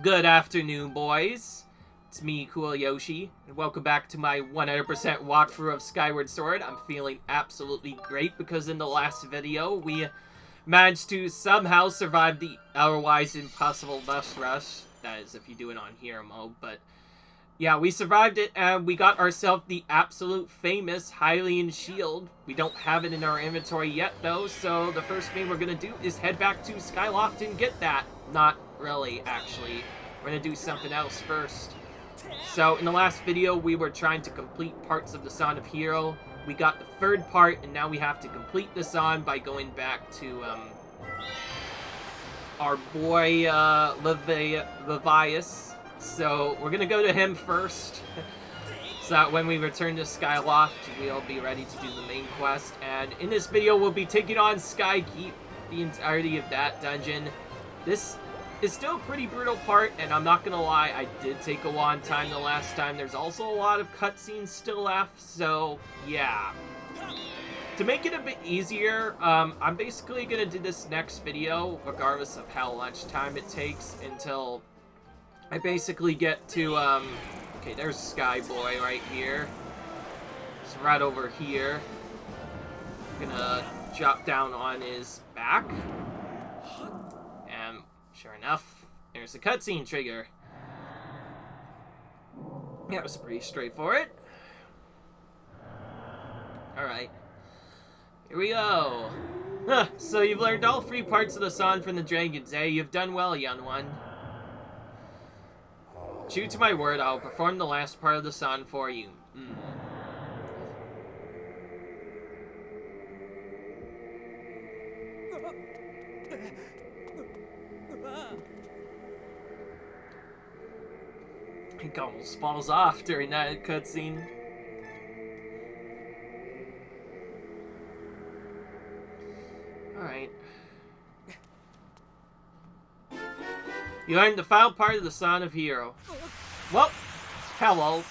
Good afternoon, boys. It's me, Coolyoshi, and welcome back to my 100% walkthrough of Skyward Sword. I'm feeling absolutely great because in the last video, we managed to somehow survive the otherwise impossible bus rush. That is, if you do it on hero mode, but yeah, we survived it, and we got ourselves the absolute famous Hylian Shield. We don't have it in our inventory yet, though, so the first thing we're gonna do is head back to Sailcloth and get that. Not really, actually. We're gonna do something else first. So, in the last video, we were trying to complete parts of the Son of Hero. We got the third part, and now we have to complete the Son by going back to, our boy, Levias. So, we're gonna go to him first, so that when we return to Skyloft, we'll be ready to do the main quest. And in this video, we'll be taking on Skykeep, the entirety of that dungeon. This is still a pretty brutal part, and I'm not gonna lie, I did take a long time the last time. There's also a lot of cutscenes still left, so yeah. To make it a bit easier, I'm basically gonna do this next video, regardless of how much time it takes, until I basically get to, okay, there's Skyboy right here. It's right over here. I'm gonna drop down on his back. And sure enough, there's the cutscene trigger. Yeah, it was pretty straightforward. Alright. Here we go. Huh, so you've learned all 3 parts of the song from the dragons, eh? You've done well, young one. True to my word, I'll perform the last part of the song for you. He almost falls off during that cutscene. Alright. You learned the final part of the Son of Hero. Well, hello.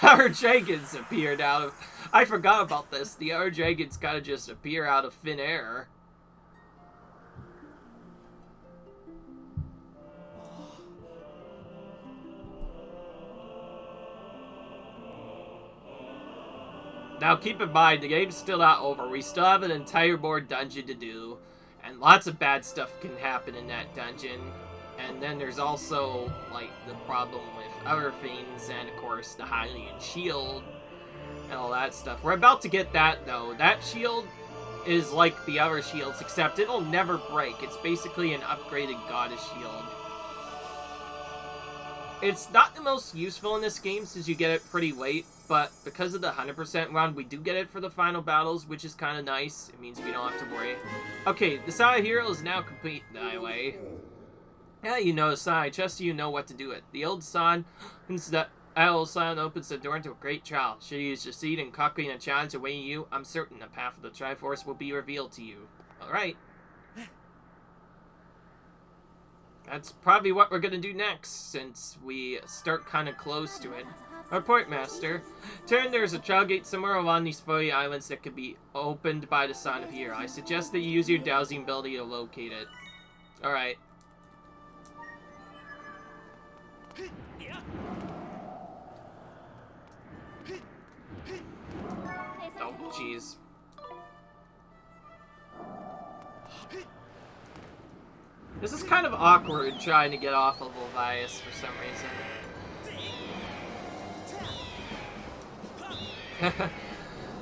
Our dragons appeared out of... I forgot about this. The other dragons gotta just appear out of thin air. Now keep in mind, the game's still not over. We still have an entire more dungeon to do. And lots of bad stuff can happen in that dungeon. And then there's also, like, the problem with other things, and of course the Hylian Shield, and all that stuff. We're about to get that, though. That shield is like the other shields, except it'll never break. It's basically an upgraded goddess shield. It's not the most useful in this game, since you get it pretty late, but because of the 100% run, we do get it for the final battles, which is kind of nice. It means we don't have to worry. Okay, the Son of Hero is now complete, anyway. Yeah, you know, son, I trust you know what to do it. The old son opens the door into a great trial. Should you succeed in conquering a challenge awaiting you, I'm certain the path of the Triforce will be revealed to you. Alright. That's probably what we're gonna do next, since we start kind of close to it. Report, Master. There's a trial gate somewhere along these 40 islands that could be opened by the Son of Hero. I suggest that you use your Dowsing ability to locate it. Alright. Oh, jeez. This is kind of awkward trying to get off of Levias for some reason.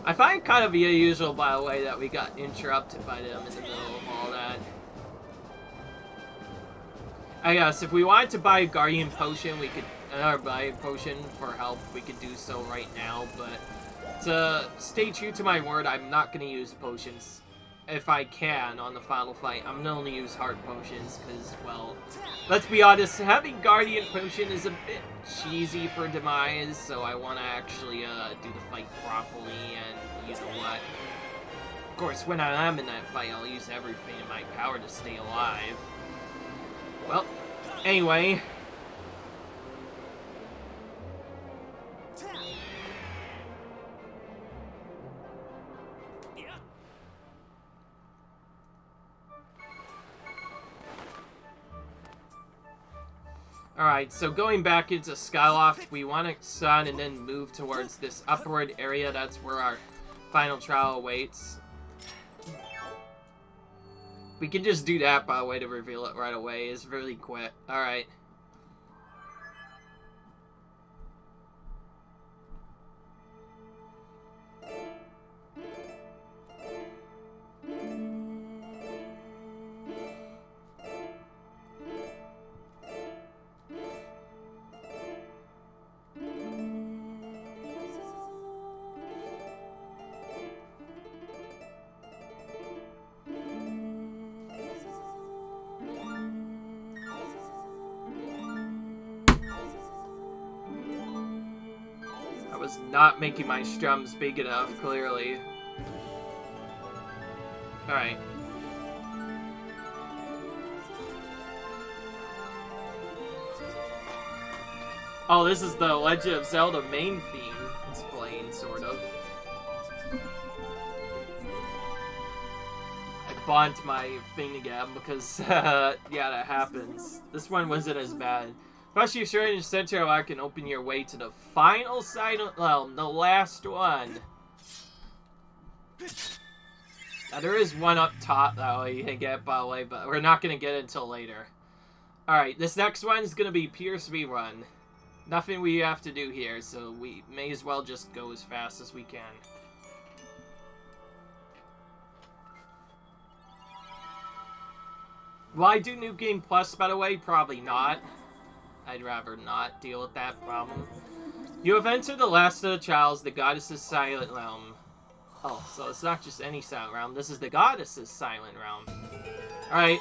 I find it kind of unusual, by the way, that we got interrupted by them in the middle of all that. I guess if we wanted to buy a Guardian Potion, we could... Another buy potion for help, we could do so right now, but to stay true to my word, I'm not going to use potions if I can on the final fight. I'm going to only use heart potions because, well, let's be honest, having Guardian Potion is a bit cheesy for Demise, so I want to actually do the fight properly, and you know what? Of course, when I am in that fight, I'll use everything in my power to stay alive. Well, anyway... Alright, so going back into Skyloft, we want to sun and then move towards this upward area. That's where our final trial awaits. We can just do that, by the way, to reveal it right away. It's really quick. Alright. Not making my strums big enough, clearly. Alright. Oh, this is the Legend of Zelda main theme. It's playing, sort of. I bonked my thing again because, yeah, that happens. This one wasn't as bad. Press your strange center lock and open your way to the final silent realm, the last one. Now, there is one up top, though, you can get, by the way, but we're not going to get it until later. Alright, this next one is going to be pure speed run. Nothing we have to do here, so we may as well just go as fast as we can. Will I do New Game Plus, by the way? Probably not. I'd rather not deal with that problem. You have entered the last of the trials, the goddess's silent realm. Oh, so it's not just any silent realm. This is the goddess's silent realm. Alright.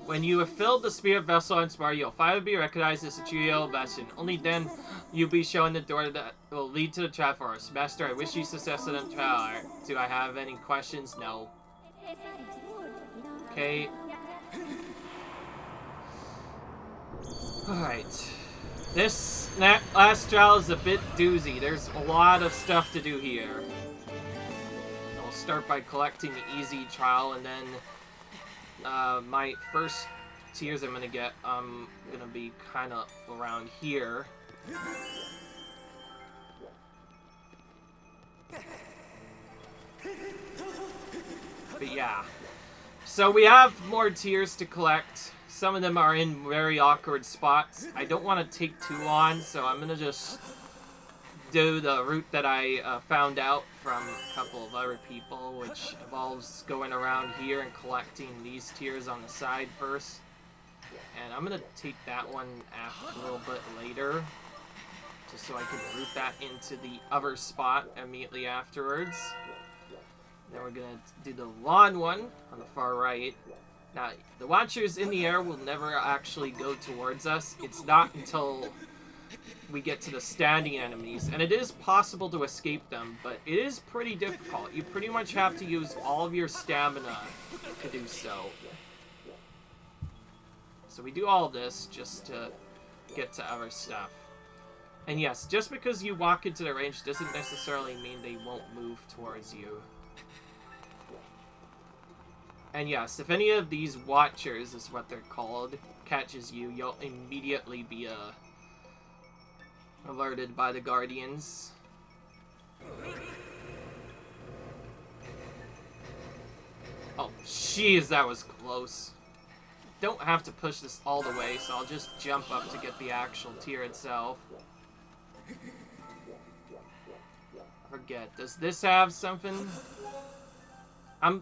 When you have filled the spirit vessel on Spar, you'll finally be recognized as a trio vessel. Only then you'll be shown the door that will lead to the Triforce. Master, I wish you success in the trial. Do I have any questions? No. Okay. Alright. This last trial is a bit doozy. There's a lot of stuff to do here. I'll start by collecting the easy trial, and then my first tiers I'm gonna get, gonna be kind of around here. But yeah. So we have more tiers to collect. Some of them are in very awkward spots. I don't want to take too long, so I'm going to just do the route that I found out from a couple of other people, which involves going around here and collecting these tiers on the side first. And I'm going to take that one a little bit later, just so I can route that into the other spot immediately afterwards. Then we're going to do the long one on the far right. Now, the launchers in the air will never actually go towards us. It's not until we get to the standing enemies. And it is possible to escape them, but it is pretty difficult. You pretty much have to use all of your stamina to do so. So we do all of this just to get to other stuff. And yes, just because you walk into the range doesn't necessarily mean they won't move towards you. And yes, if any of these watchers, is what they're called, catches you, you'll immediately be alerted by the guardians. Oh, jeez, that was close. Don't have to push this all the way, so I'll just jump up to get the actual tier itself. I forget, does this have something? I'm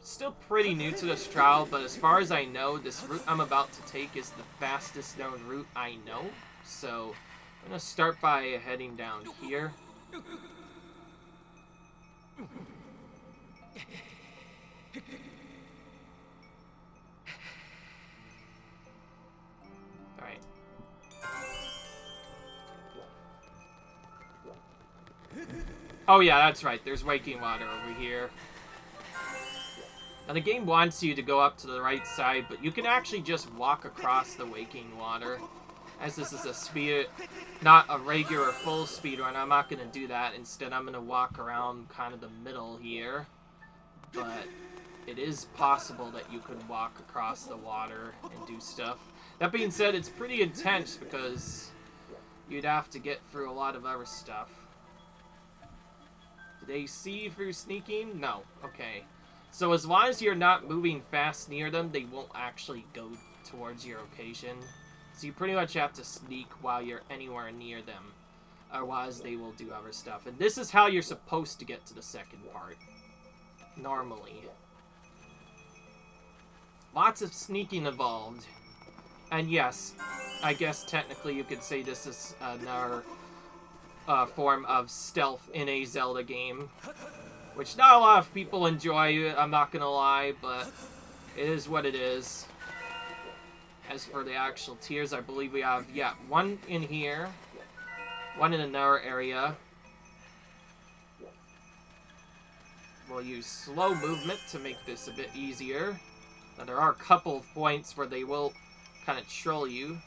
still pretty new to this trial, but as far as I know, this route I'm about to take is the fastest known route I know. So I'm going to start by heading down here. Alright. Oh yeah, that's right. There's waking water over here. Now the game wants you to go up to the right side, but you can actually just walk across the waking water. As this is a speed, not a regular full speed run, I'm not going to do that. Instead, I'm going to walk around kind of the middle here. But it is possible that you could walk across the water and do stuff. That being said, it's pretty intense because you'd have to get through a lot of other stuff. Do they see through sneaking? No. Okay. So as long as you're not moving fast near them, they won't actually go towards your location. So you pretty much have to sneak while you're anywhere near them. Otherwise, they will do other stuff. And this is how you're supposed to get to the second part. Normally. Lots of sneaking involved. And yes, I guess technically you could say this is another form of stealth in a Zelda game. Which not a lot of people enjoy, I'm not gonna lie, but it is what it is. As for the actual tiers, I believe we have, yeah, one in here, one in another area. We'll use slow movement to make this a bit easier. Now, there are a couple of points where they will kind of troll you.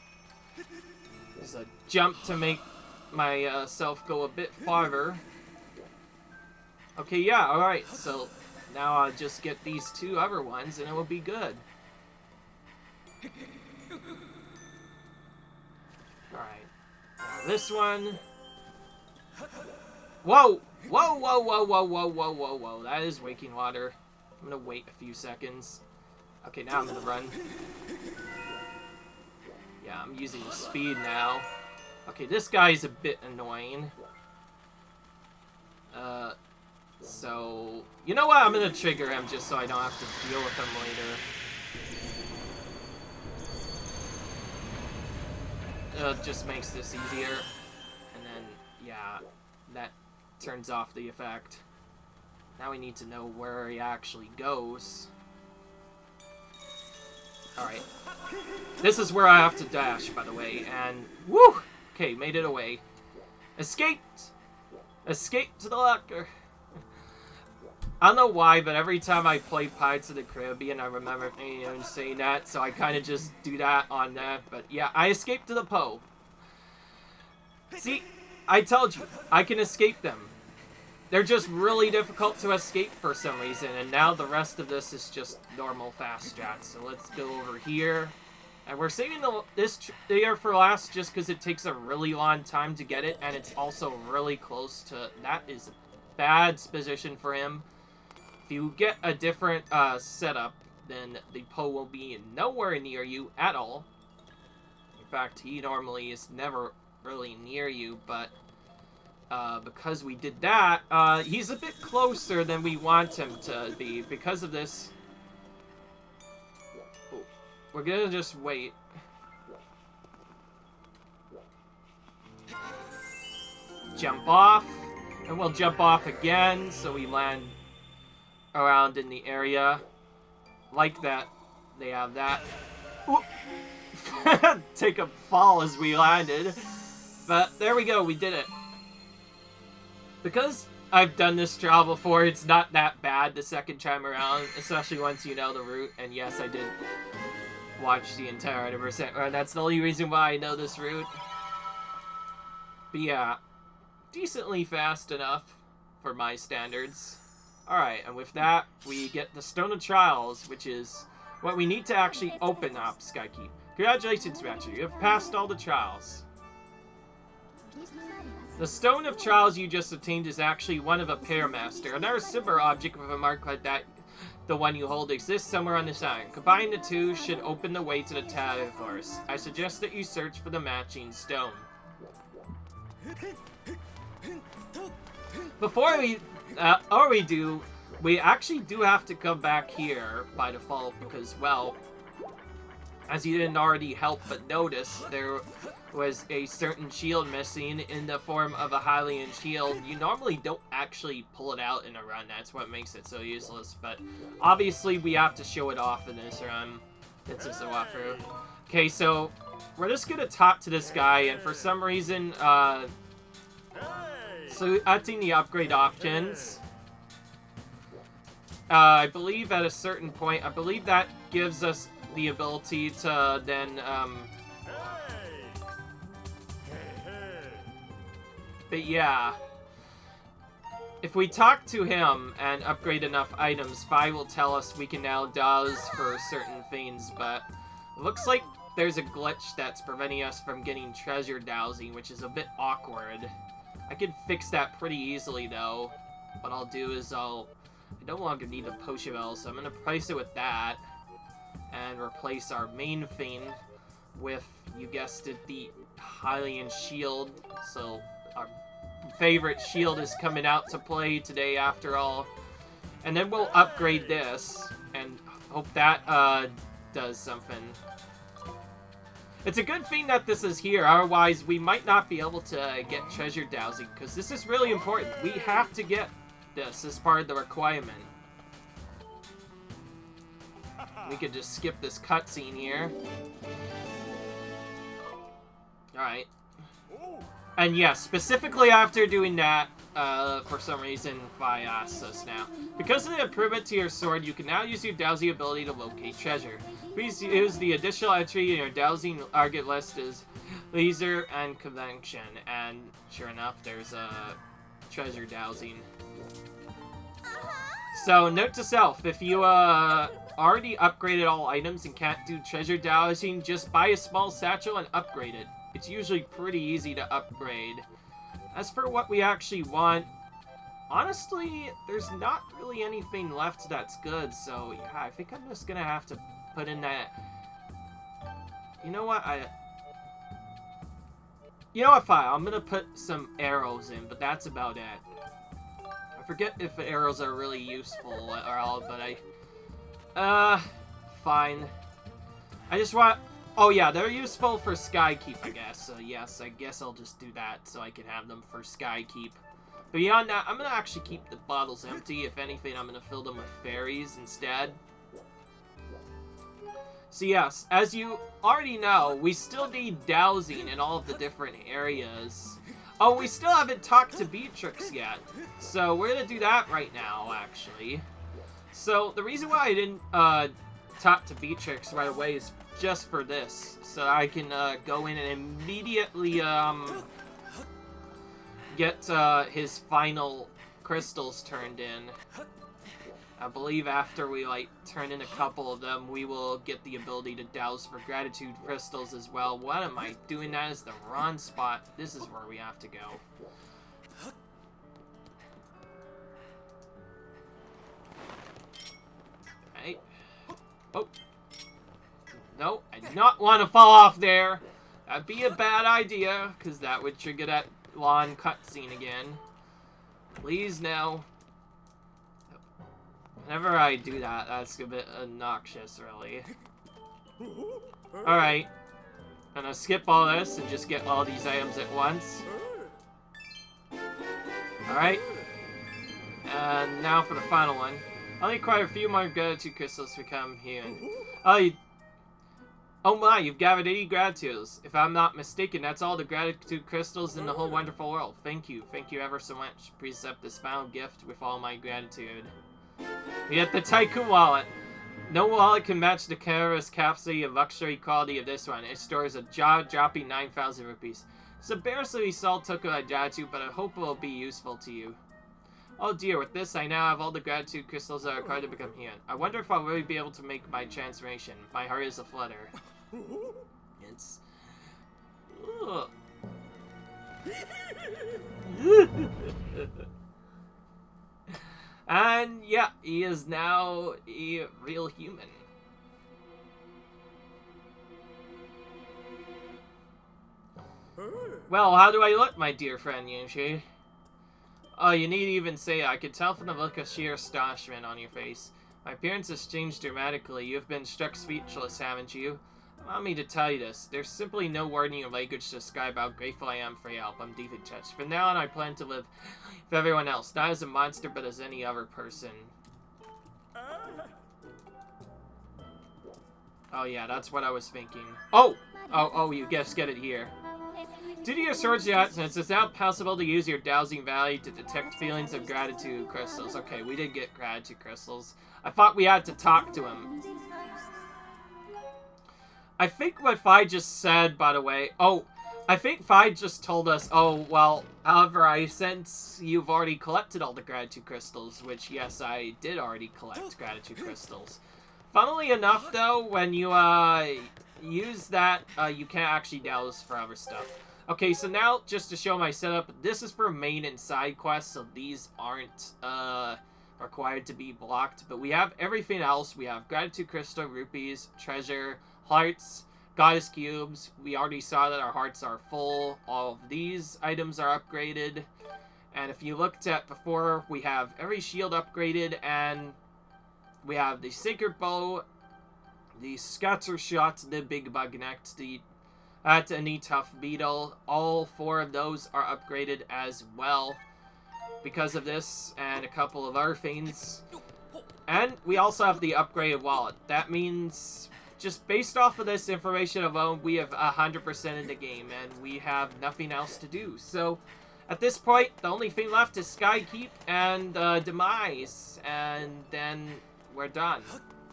There's a jump to make myself go a bit farther. Okay, yeah, alright, so now I'll just get these two other ones and it will be good. Alright, now this one. Whoa! Whoa, whoa, whoa, whoa, whoa, whoa, whoa, whoa, that is waking water. I'm gonna wait a few seconds. Okay, now I'm gonna run. Yeah, I'm using the speed now. Okay, this guy's a bit annoying. So, you know what? I'm gonna trigger him just so I don't have to deal with him later. It just makes this easier. And then, yeah, that turns off the effect. Now we need to know where he actually goes. Alright. This is where I have to dash, by the way, and woo! Okay, made it away. Escaped! Escaped to the locker! I don't know why, but every time I play Pirates of the Caribbean, I remember saying that, so I kind of just do that on that. But yeah, I escaped to the Po. See, I told you, I can escape them. They're just really difficult to escape for some reason, and now the rest of this is just normal fast strats. So let's go over here. And we're saving this here for last just because it takes a really long time to get it, and it's also really close to... That is a bad position for him. If you get a different setup, then the Po will be nowhere near you at all. In fact, he normally is never really near you, but because we did that, he's a bit closer than we want him to be. Because of this, we're gonna just wait. Jump off, and we'll jump off again, so we land around in the area. Like that. They have that. Take a fall as we landed. But there we go, we did it. Because I've done this trial before, it's not that bad the second time around, especially once you know the route. And yes, I did watch the entire 100% run. That's the only reason why I know this route. But yeah, decently fast enough for my standards. Alright, and with that, we get the Stone of Trials, which is what we need to actually open up Skykeep. Congratulations, Matcher, you have passed all the trials. The Stone of Trials you just obtained is actually one of a Pairmaster. Another similar object with a mark like that, the one you hold, exists somewhere on the side. Combining the two should open the way to the Triforce. I suggest that you search for the matching stone. Before we do, we actually do have to come back here by default because, well, as you didn't already help but notice, there was a certain shield missing in the form of a Hylian Shield. You normally don't actually pull it out in a run, that's what makes it so useless, but obviously we have to show it off in this run. It's just a walkthrough. Okay, so we're just gonna talk to this guy, and for some reason, selecting the upgrade options, I believe at a certain point, I believe that gives us the ability to then, but yeah, if we talk to him and upgrade enough items, Fi will tell us we can now douse for certain things, but it looks like there's a glitch that's preventing us from getting treasure dowsing, which is a bit awkward. I could fix that pretty easily, though. What I'll do is I no longer need the potion bell, so I'm going to replace it with that. And replace our main thing with, you guessed it, the Hylian Shield. So, our favorite shield is coming out to play today, after all. And then we'll upgrade this, and hope that does something. It's a good thing that this is here, otherwise we might not be able to get treasure dowsing, because this is really important. We have to get this as part of the requirement. We could just skip this cutscene here. Alright. And yes, specifically after doing that, for some reason, Vi asks us now. Because of the improvement to your sword, you can now use your dowsing ability to locate treasure. Please use the additional entry in your dowsing target list is laser and convention. And sure enough, there's a treasure dowsing. So, note to self, if you already upgraded all items and can't do treasure dowsing, just buy a small satchel and upgrade it. It's usually pretty easy to upgrade. As for what we actually want, honestly, there's not really anything left that's good, so yeah, I think I'm just gonna have to put in that... You know what, fine, I'm gonna put some arrows in, but that's about it. I forget if arrows are really useful or all, but fine. I just want... Oh yeah, they're useful for Skykeep, I guess. So yes, I guess I'll just do that so I can have them for Skykeep. But beyond that, I'm going to actually keep the bottles empty. If anything, I'm going to fill them with fairies instead. So yes, as you already know, we still need dowsing in all of the different areas. Oh, we still haven't talked to Beatrix yet. So we're going to do that right now, actually. So the reason why I didn't talk to Beatrix right away is just for this, so I can go in and immediately get his final crystals turned in. I believe after we turn in a couple of them, we will get the ability to douse for gratitude crystals as well. What am I doing? That is the wrong spot. This is where we have to go. Right. Oh. No, I do not want to fall off there. That'd be a bad idea, because that would trigger that lawn cutscene again. Please, no. Whenever I do that, that's a bit obnoxious, really. Alright. I'm gonna skip all this and just get all these items at once. Alright. And now for the final one. I'll require a few more gratitude crystals to come here. Oh my, you've gathered 80 gratitudes. If I'm not mistaken, that's all the gratitude crystals in the whole wonderful world. Thank you. Thank you ever so much. Please accept this final gift with all my gratitude. We get the Tycoon wallet. No wallet can match the careless capacity and luxury quality of this one. It stores a jaw-dropping 9,000 rupees. It's a barely small token of gratitude, but I hope it will be useful to you. Oh dear, with this I now have all the gratitude crystals that are required to become human. I wonder if I'll really be able to make my transformation. My heart is aflutter. It's... Ugh. And yeah, he is now a real human. Well, how do I look, my dear friend Yushi? Oh, you need even say, I could tell from the look of sheer astonishment on your face. My appearance has changed dramatically. You've been struck speechless, haven't you? Allow me to tell you this. There's simply no word in your language to describe how grateful I am for your help. I'm deeply touched. From now on, I plan to live with everyone else, not as a monster, but as any other person. Oh yeah, that's what I was thinking. Oh, you just get it here. Due to your sword's absence, it's now possible to use your dowsing value to detect feelings of gratitude crystals. Okay, we did get gratitude crystals. I thought we had to talk to him. I think what Fi just said, by the way... Oh, I think Fi just told us, oh, well, however, since you've already collected all the gratitude crystals, which, yes, I did already collect gratitude crystals. Funnily enough, though, when you, use that. You can't actually douse for other stuff. Okay, so now, just to show my setup, this is for main and side quests, so these aren't required to be blocked. But we have everything else. We have Gratitude Crystal, Rupees, Treasure, Hearts, Goddess Cubes. We already saw that our hearts are full. All of these items are upgraded. And if you looked at before, we have every shield upgraded, and we have the Sacred Bow, the Scatter Shot, the Big Bug Next, the any Tough Beetle. All 4 of those are upgraded as well because of this and a couple of other things. And we also have the upgraded wallet. That means, just based off of this information alone, we have 100% in the game and we have nothing else to do. So at this point, the only thing left is Skykeep and Demise, and then we're done.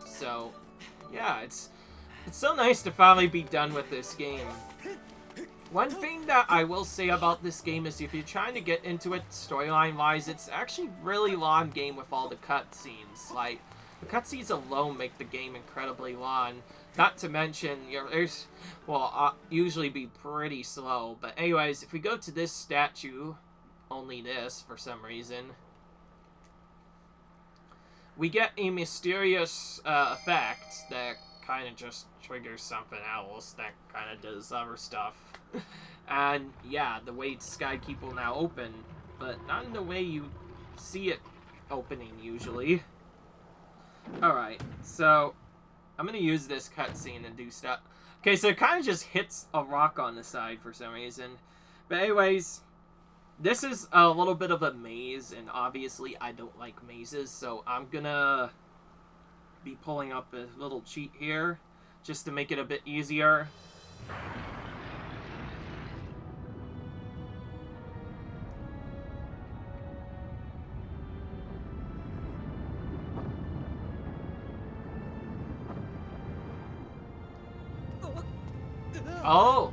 So yeah, it's so nice to finally be done with this game. One thing that I will say about this game is if you're trying to get into it storyline-wise, it's actually really long game with all the cutscenes. Like, the cutscenes alone make the game incredibly long. Not to mention, there's, well, usually be pretty slow. But anyways, if we go to this statue, only this for some reason, we get a mysterious effect that kind of just triggers something else that kind of does other stuff. And yeah, the way Skykeep will now open, but not in the way you see it opening usually. Alright, so I'm gonna use this cutscene and do stuff. Okay, so it kind of just hits a rock on the side for some reason. But anyways, this is a little bit of a maze, and obviously I don't like mazes, so I'm gonna be pulling up a little cheat here just to make it a bit easier. Oh!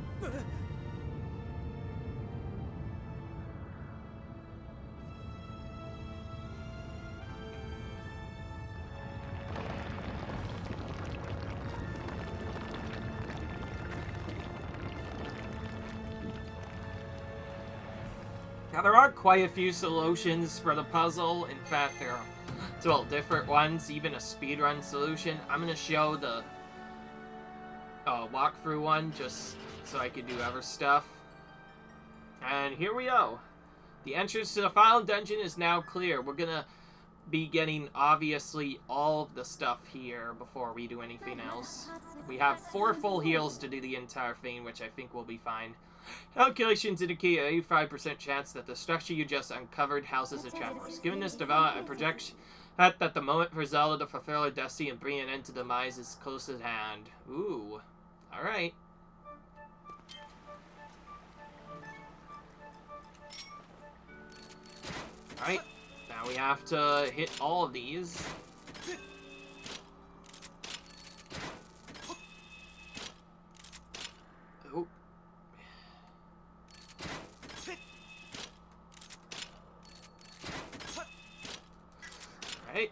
Now, there are quite a few solutions for the puzzle. In fact, there are 12 different ones, even a speedrun solution. I'm going to show the walkthrough one just so I can do other stuff. And here we go. The entrance to the final dungeon is now clear. We're going to be getting, obviously, all of the stuff here before we do anything else. We have 4 full heals to do the entire thing, which I think will be fine. Calculations indicate an 85% chance that the structure you just uncovered houses a Triforce. Given this development, I project that the moment for Zelda to fulfill her destiny and bring an end to demise is close at hand. Ooh. Alright. Alright. Now we have to hit all of these. Oh. Alright.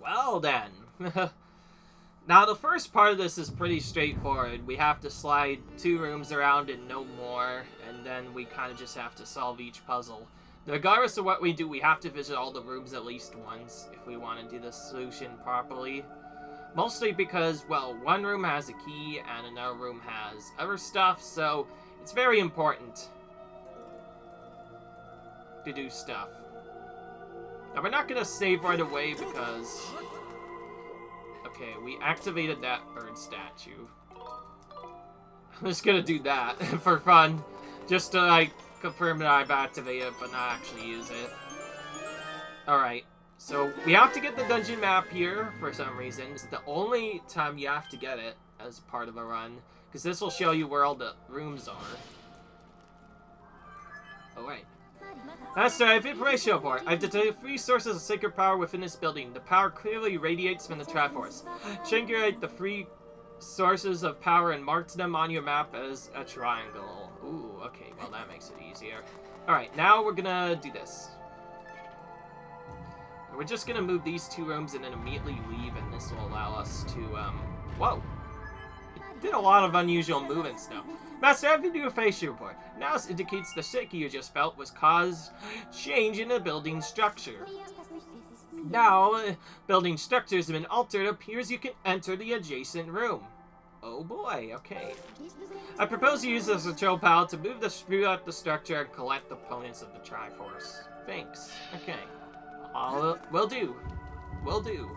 Well then. Now the first part of this is pretty straightforward. We have to slide 2 rooms around and no more, and then we kind of just have to solve each puzzle. Regardless of what we do, we have to visit all the rooms at least once if we want to do the solution properly. Mostly because, well, one room has a key and another room has other stuff, so it's very important to do stuff. Now, we're not going to save right away because... Okay, we activated that bird statue. I'm just going to do that for fun. Just to, like, confirm that I've activated it, but not actually use it. Alright, so we have to get the dungeon map here for some reason. It's the only time you have to get it as part of a run, because this will show you where all the rooms are. Alright. That's the information report. I've detected 3 sources of sacred power within this building. The power clearly radiates from the Triforce. Triangulate the 3 sources of power and marked them on your map as a triangle. Ooh, okay, well that makes it easier. Alright, now we're gonna do this. We're just gonna move these 2 rooms and then immediately leave, and this will allow us to, whoa! It did a lot of unusual movements now. Master, have you do a face report? Analysis indicates the shaking you just felt was caused change in the building structure. Now, building structures have been altered. It appears you can enter the adjacent room. Oh boy, okay. I propose you use this control panel to move the screw out the structure and collect the components of the Triforce. Thanks. Okay. Will do. Will do.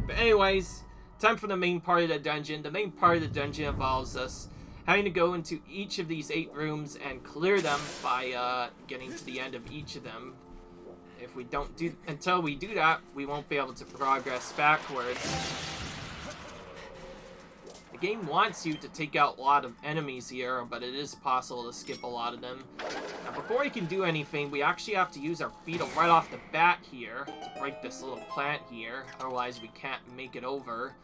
But anyways, time for the main part of the dungeon. The main part of the dungeon involves us having to go into each of these 8 rooms and clear them by getting to the end of each of them. If we don't do, until we do that, we won't be able to progress backwards. The game wants you to take out a lot of enemies here, but it is possible to skip a lot of them. Now, before we can do anything, we actually have to use our beetle right off the bat here to break this little plant here. Otherwise, we can't make it over.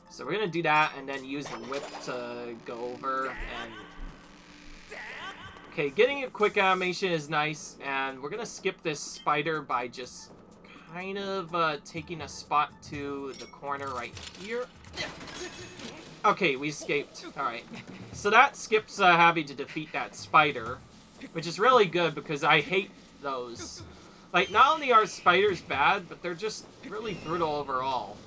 So we're gonna do that and then use the whip to go over and... Okay, getting a quick animation is nice, and we're gonna skip this spider by just kind of taking a spot to the corner right here. Okay, we escaped. Alright. So that skips having to defeat that spider, which is really good because I hate those. Like, not only are spiders bad, but they're just really brutal overall.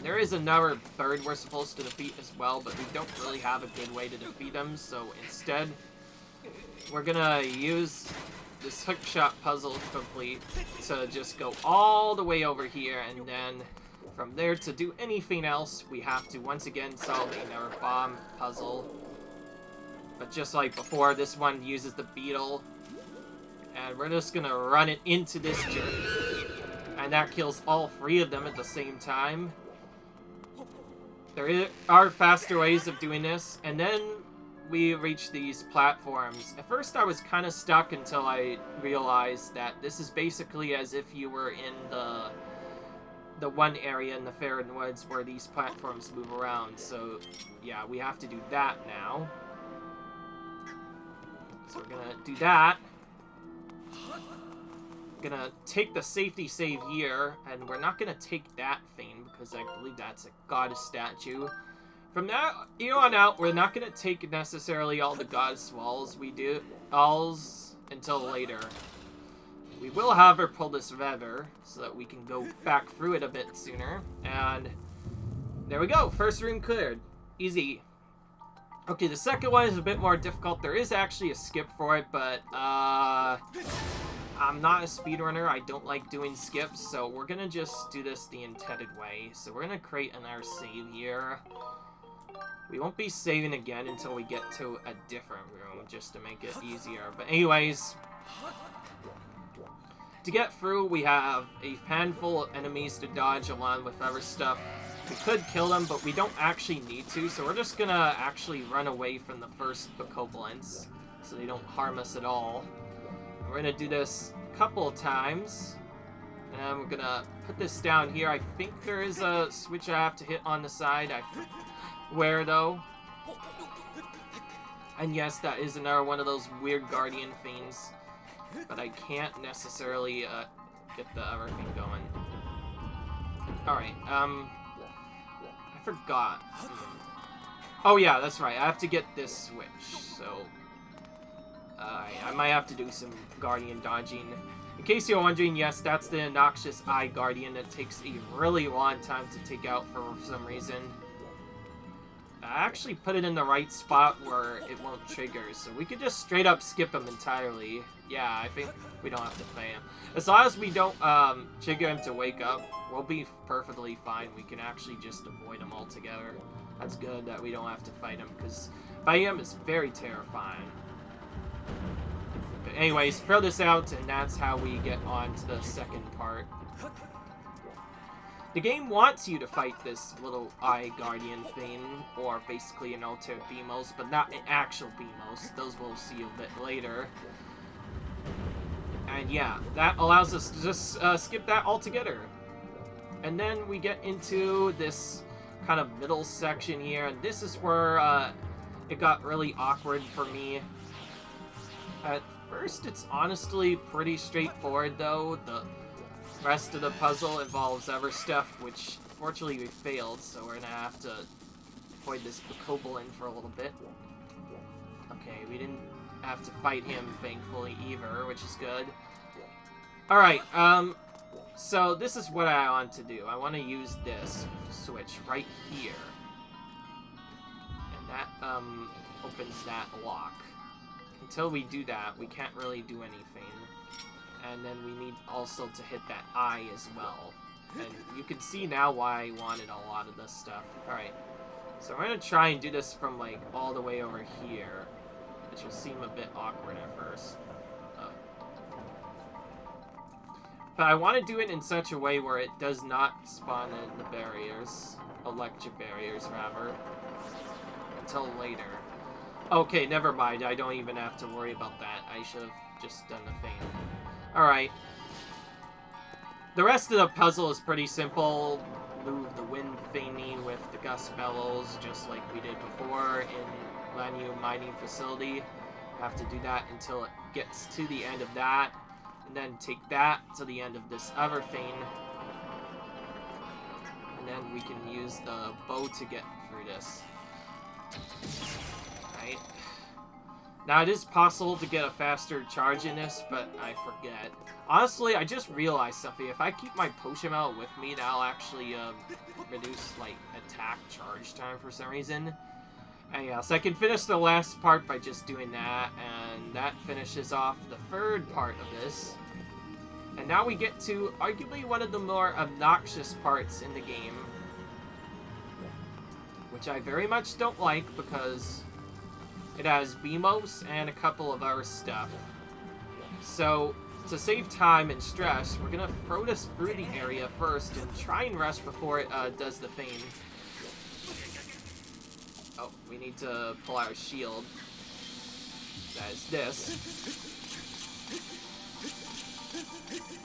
There is another bird we're supposed to defeat as well, but we don't really have a good way to defeat them, so instead, we're gonna use this hookshot puzzle to complete to just go all the way over here, and then from there to do anything else, we have to once again solve another bomb puzzle. But just like before, this one uses the beetle, and we're just gonna run it into this jerk, and that kills all 3 of them at the same time. There are faster ways of doing this, and then we reach these platforms. At first I was kind of stuck until I realized that this is basically as if you were in the one area in the Faron Woods where these platforms move around. So yeah, we have to do that now. So we're gonna do that. Gonna take the safety save here, and we're not gonna take that thing because I believe that's a goddess statue. From that here on out, we're not gonna take necessarily all the goddess walls until later. We will, however, pull this lever so that we can go back through it a bit sooner. And there we go, first room cleared. Easy. Okay, the second one is a bit more difficult. There is actually a skip for it, but I'm not a speedrunner. I don't like doing skips, so we're gonna just do this the intended way. So we're gonna create another save here. We won't be saving again until we get to a different room, just to make it easier. But anyways, to get through, we have a handful of enemies to dodge along with other stuff. We could kill them, but we don't actually need to, so we're just gonna actually run away from the first bokoblins, so they don't harm us at all. We're gonna do this a couple of times, and we're gonna put this down here. I think there is a switch I have to hit on the side. Where though? And yes, that is another one of those weird guardian things, but I can't necessarily get the other thing going. Alright, I forgot. Oh yeah, that's right, I have to get this switch, so I might have to do some guardian dodging. In case you're wondering, yes, that's the noxious eye guardian that takes a really long time to take out for some reason. I actually put it in the right spot where it won't trigger, so we could just straight up skip him entirely. Yeah, I think we don't have to fight him. As long as we don't trigger him to wake up, we'll be perfectly fine. We can actually just avoid him altogether. That's good that we don't have to fight him, because fighting him is very terrifying. But anyways, throw this out, and that's how we get on to the second part. The game wants you to fight this little eye guardian thing, or basically an altered Beamos, but not an actual Beamos. Those we'll see a bit later. And yeah, that allows us to just skip that altogether. And then we get into this kind of middle section here, and this is where it got really awkward for me. At first, it's honestly pretty straightforward, though. The rest of the puzzle involves other stuff, which fortunately we failed, so we're gonna have to avoid this Bokoblin for a little bit. Okay, we didn't have to fight him, thankfully, either, which is good. Alright, so this is what I want to do. I want to use this switch right here. And that, opens that lock. Until we do that, we can't really do anything. And then we need also to hit that eye as well. And you can see now why I wanted a lot of this stuff. Alright, so we're going to try and do this from, like, all the way over here. Which will seem a bit awkward at first. But I want to do it in such a way where it does not spawn in the barriers. Electric barriers, rather. Until later. Okay, never mind. I don't even have to worry about that. I should have just done the thing. Alright. The rest of the puzzle is pretty simple. Move the wind thingy with the gust bellows, just like we did before in Lanyu Mining Facility. Have to do that until it gets to the end of that. And then take that to the end of this other thing. And then we can use the bow to get through this. Right. Now, it is possible to get a faster charge in this, but I forget. Honestly, I just realized something. If I keep my potion out with me, that'll actually reduce, like, attack charge time for some reason. And yeah, so I can finish the last part by just doing that, and that finishes off the third part of this. And now we get to arguably one of the more obnoxious parts in the game, which I very much don't like because it has BMOS and a couple of other stuff. So, to save time and stress, we're gonna throw this through the area first and try and rush before it does the thing. Oh, we need to pull our shield. That is this.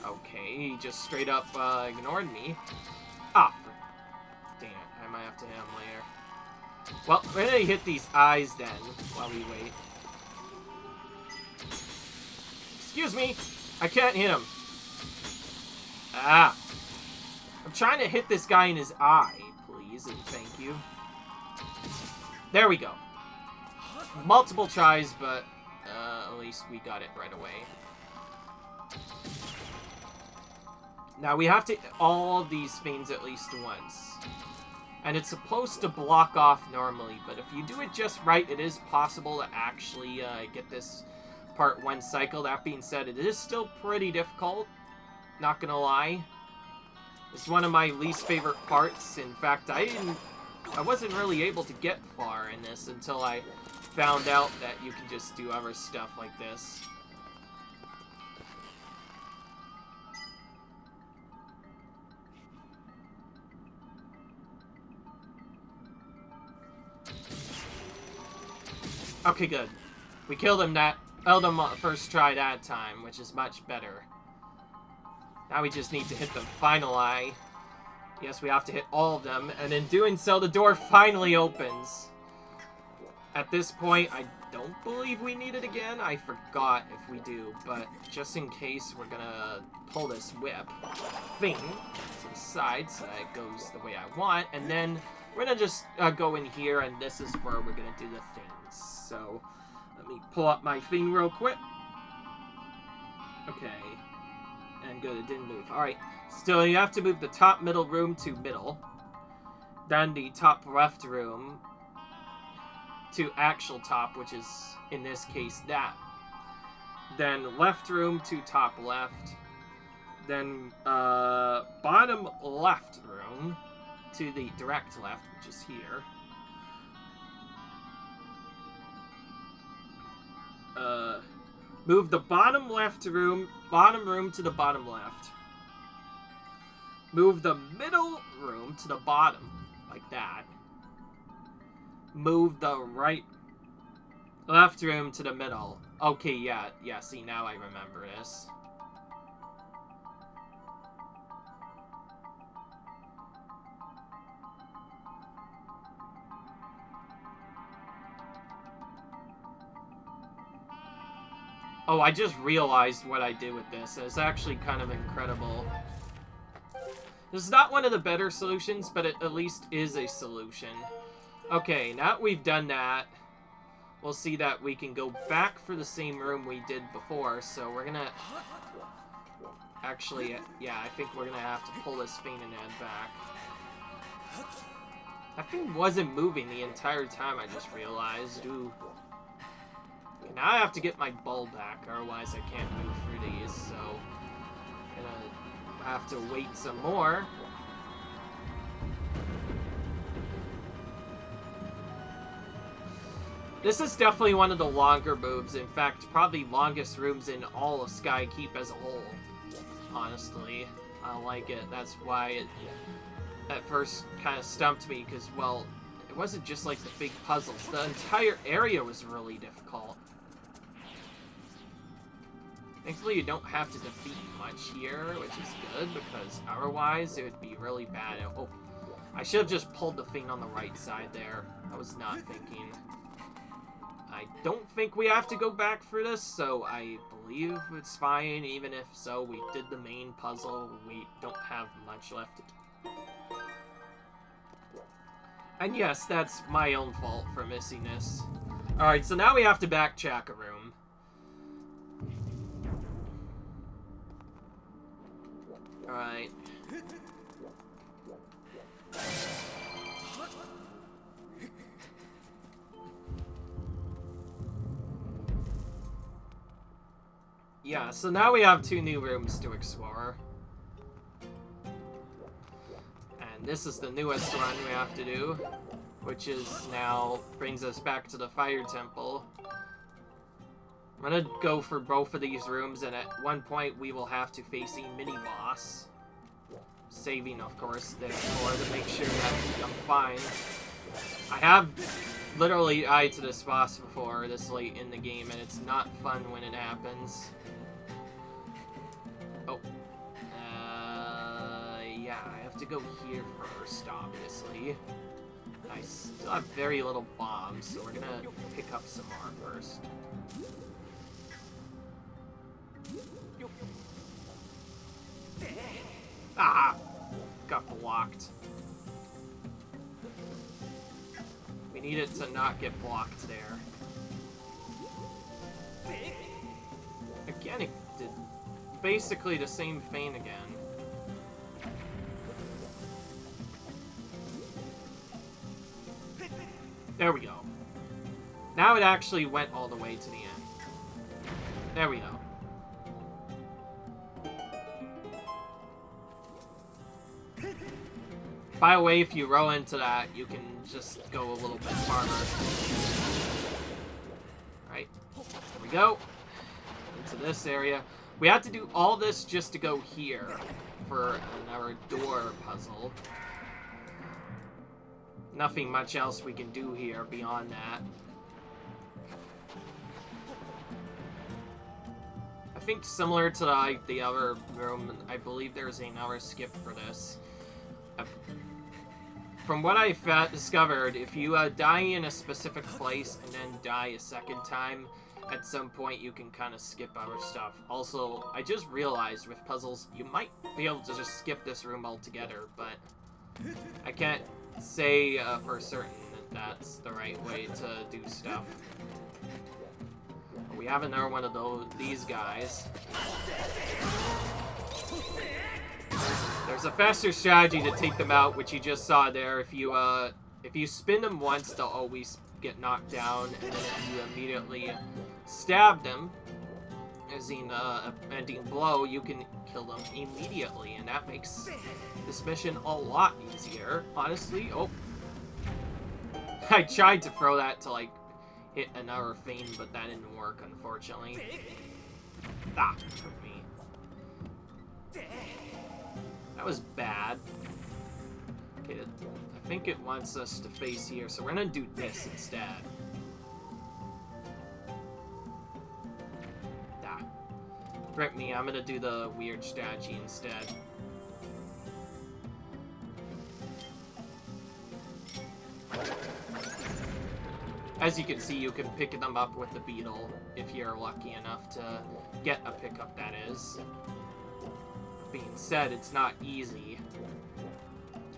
Okay, he just straight up ignored me. Ah, dang it. I might have to hit him later. Well, we're gonna hit these eyes then, while we wait. Excuse me! I can't hit him. Ah. I'm trying to hit this guy in his eye, please, and thank you. There we go. Multiple tries, but at least we got it right away. Now, we have to hit all of these things at least once. And it's supposed to block off normally, but if you do it just right, it is possible to actually get this part one cycle. That being said, it is still pretty difficult, not gonna lie. It's one of my least favorite parts. In fact, I wasn't really able to get far in this until I found out that you can just do other stuff like this. Okay, good. We killed him first try that time, which is much better. Now we just need to hit the final eye. Yes, we have to hit all of them, and in doing so, the door finally opens. At this point, I don't believe we need it again. I forgot if we do, but just in case, we're gonna pull this whip thing to the side so that it goes the way I want, and then we're gonna just go in here, and this is where we're gonna do the things. So, let me pull up my thing real quick. Okay. And good, it didn't move. Alright, still you have to move the top middle room to middle. Then the top left room to actual top, which is, in this case, that. Then left room to top left. Then bottom left room to the direct left, which is here. Move the bottom room to the bottom left. Move the middle room to the bottom, like that. Move the left room to the middle. Okay, yeah, see, now I remember this. Oh, I just realized what I did with this. It's actually kind of incredible. This is not one of the better solutions, but it at least is a solution. Okay, now that we've done that, we'll see that we can go back for the same room we did before. So we're gonna... Actually, yeah, I think we're gonna have to pull this Fiend back. That thing wasn't moving the entire time, I just realized. Ooh. Okay, now I have to get my ball back, otherwise I can't move through these, so... I'm gonna have to wait some more. This is definitely one of the longer moves. In fact, probably longest rooms in all of Skykeep as a whole. Honestly, I like it. That's why it at first kind of stumped me, because, well, it wasn't just like the big puzzles. The entire area was really difficult. Thankfully, you don't have to defeat much here, which is good, because otherwise it would be really bad. Oh, I should have just pulled the thing on the right side there. I was not thinking. I don't think we have to go back for this, so I believe it's fine. Even if so, we did the main puzzle. We don't have much left to do. And yes, that's my own fault for missing this. Alright, so now we have to backtrack a room. Alright. Yeah, so now we have 2 new rooms to explore. And this is the newest one we have to do, which is now brings us back to the Fire Temple. I'm gonna go for both of these rooms, and at one point we will have to face a mini-boss. Saving, of course, this floor to make sure that I'm fine. I have literally died to this boss before this late in the game, and it's not fun when it happens. Oh. Yeah, I have to go here first, obviously. I still have very little bombs, so we're gonna pick up some more first. Ah! Got blocked. We need it to not get blocked there. Again, it did basically the same thing again. There we go. Now it actually went all the way to the end. There we go. By the way, if you roll into that, you can just go a little bit farther. Alright, there we go. Into this area. We have to do all this just to go here for another door puzzle. Nothing much else we can do here beyond that. I think similar to like the other room, I believe there's another skip for this. From what I've discovered, if you die in a specific place and then die a second time, at some point you can kind of skip other stuff. Also, I just realized with puzzles, you might be able to just skip this room altogether, but I can't say for certain that that's the right way to do stuff. We have another one of these guys. There's a faster strategy to take them out, which you just saw there. If you spin them once, they'll always get knocked down, and then if you immediately stab them, as in a ending blow, you can kill them immediately, and that makes this mission a lot easier, honestly. Oh. I tried to throw that to, like, hit another thing, but that didn't work, unfortunately. Ah, hurt me. That was bad. Okay, I think it wants us to face here, so we're gonna do this instead. Ah. Rip me, I'm gonna do the weird strategy instead. As you can see, you can pick them up with the beetle if you're lucky enough to get a pickup, that is. Being said, it's not easy.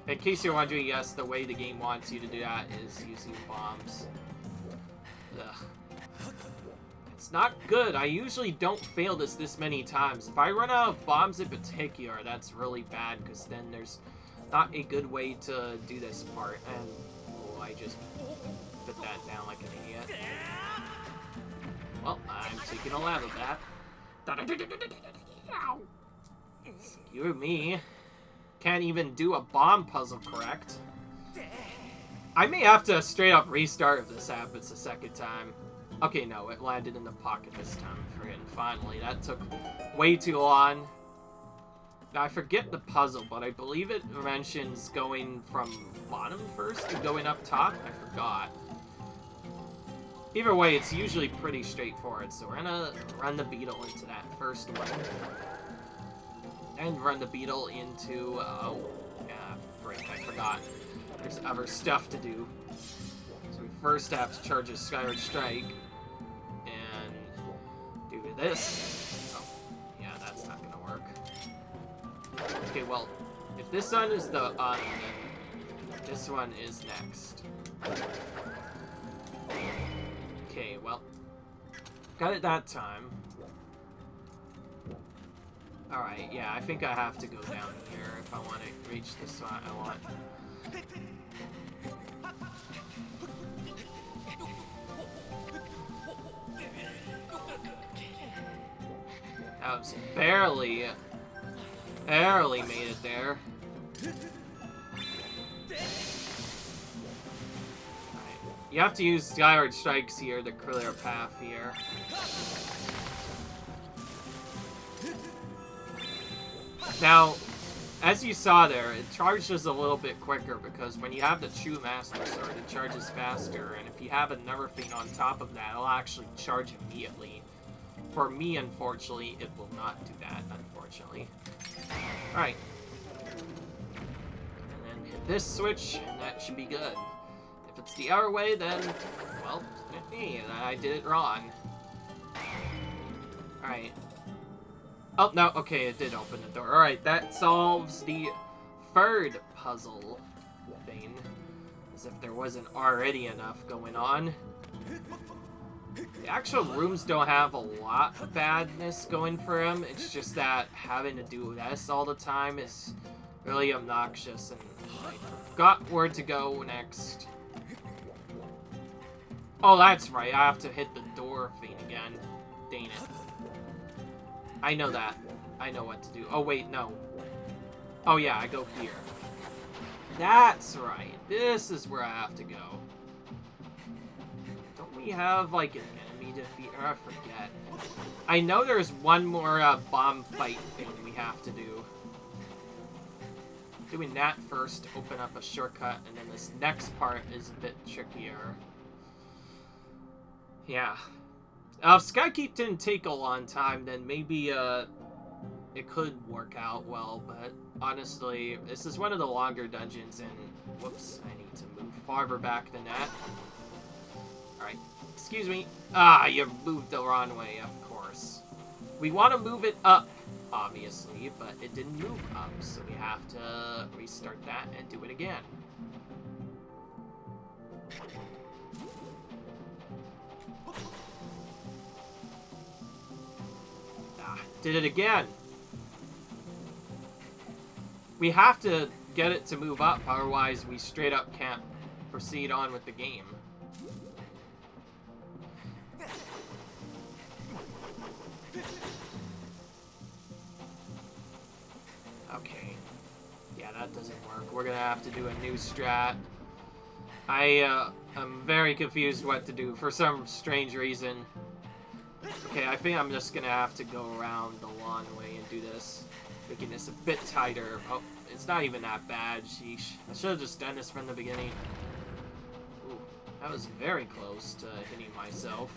In case you're wondering, yes, the way the game wants you to do that is using bombs. Ugh. It's not good. I usually don't fail this many times. If I run out of bombs in particular, that's really bad, because then there's not a good way to do this part. And oh, I just put that down like an idiot. Well, I'm taking a lap of that. Excuse me. Can't even do a bomb puzzle correct. I may have to straight up restart if this happens a second time. Okay, no, it landed in the pocket this time. Finally, that took way too long. Now, I forget the puzzle, but I believe it mentions going from bottom first and going up top. I forgot. Either way, it's usually pretty straightforward, so we're gonna run the beetle into that first one. And run the beetle into, oh, yeah, frick, I forgot. There's other stuff to do. So we first have to charge a Skyward Strike. And do this. Oh, yeah, that's not gonna work. Okay, well, if this one is the on, then this one is next. Okay, well, got it that time. Alright, yeah, I think I have to go down here if I want to reach the spot I want. That was barely made it there. Alright, you have to use Skyward Strikes here to clear a path here. Now, as you saw there, it charges a little bit quicker because when you have the True Master Sword, it charges faster, and if you have another thing on top of that, it'll actually charge immediately. For me, unfortunately, it will not do that, unfortunately. Alright. And then hit this switch, and that should be good. If it's the other way, then, well, I did it wrong. Alright. Oh, no, okay, it did open the door. Alright, that solves the third puzzle thing. As if there wasn't already enough going on. The actual rooms don't have a lot of badness going for them. It's just that having to do this all the time is really obnoxious. And I forgot where to go next. Oh, that's right. I have to hit the door thing again. Dang it. I know that. I know what to do. Oh, wait, no. Oh, yeah, I go here. That's right. This is where I have to go. Don't we have, like, an enemy defeat? Or I forget. I know there's one more bomb fight thing we have to do. Doing that first to open up a shortcut, and then this next part is a bit trickier. Yeah. If Skykeep didn't take a long time, then maybe it could work out well, but honestly, this is one of the longer dungeons, and whoops, I need to move farther back than that. Alright, excuse me. Ah, you moved the wrong way, of course. We want to move it up, obviously, but it didn't move up, so we have to restart that and do it again. Did it again. We have to get it to move up, otherwise we straight up can't proceed on with the game. Okay. Yeah, that doesn't work. We're gonna have to do a new strat. I'm very confused what to do for some strange reason. Okay, I think I'm just gonna have to go around the long way and do this. Making this a bit tighter. Oh, it's not even that bad. Sheesh. I should have just done this from the beginning. Ooh, that was very close to hitting myself.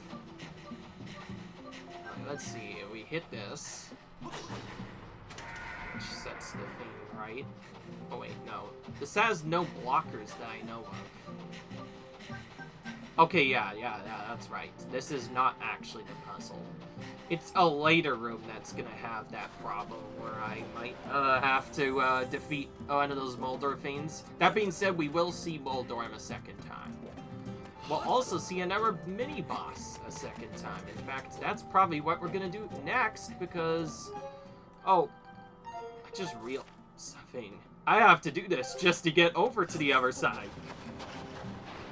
Alright, let's see. We hit this. Which sets the thing right. Oh wait, no. This has no blockers that I know of. Okay, yeah, that's right. This is not actually the puzzle. It's a later room that's gonna have that problem where I might have to defeat one of those Moldor fiends. That being said, we will see Moldorm a second time. We'll also see another mini-boss a second time. In fact, that's probably what we're gonna do next because... Oh, I just realized something. I have to do this just to get over to the other side.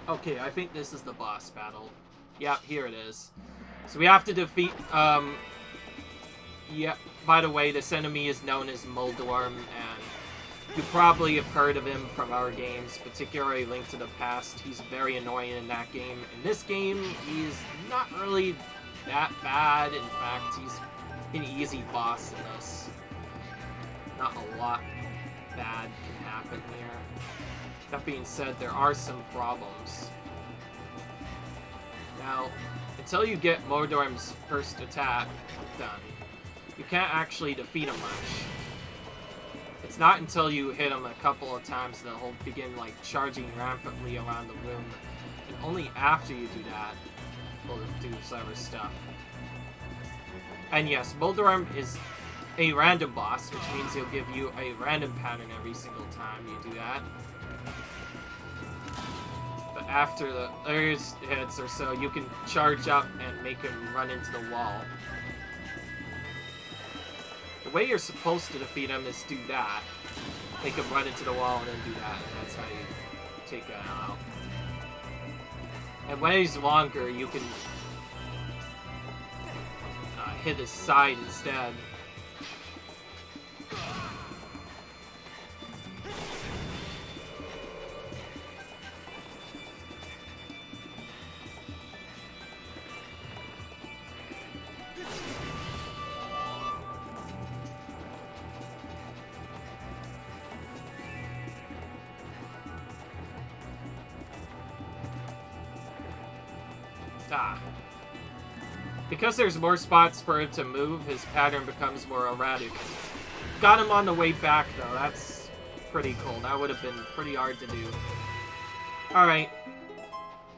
Okay, I think this is the boss battle. Yep, here it is. So we have to defeat, yeah, by the way, this enemy is known as Moldorm, and you probably have heard of him from our games, particularly Link to the Past. He's very annoying in that game. In this game, he's not really that bad. In fact, he's an easy boss in this. Not a lot bad can happen here. That being said, there are some problems. Now, until you get Moldorm's first attack done, you can't actually defeat him much. It's not until you hit him a couple of times that he'll begin, like, charging rampantly around the room. And only after you do that, will it do some other stuff. And yes, Moldorm is a random boss, which means he'll give you a random pattern every single time you do that. But after the first hits or so, you can charge up and make him run into the wall. The way you're supposed to defeat him is do that. Make him run into the wall and then do that, and that's how you take him out. And when he's longer, you can hit his side instead. Because there's more spots for it to move, his pattern becomes more erratic. Got him on the way back, though. That's pretty cool. That would have been pretty hard to do. Alright.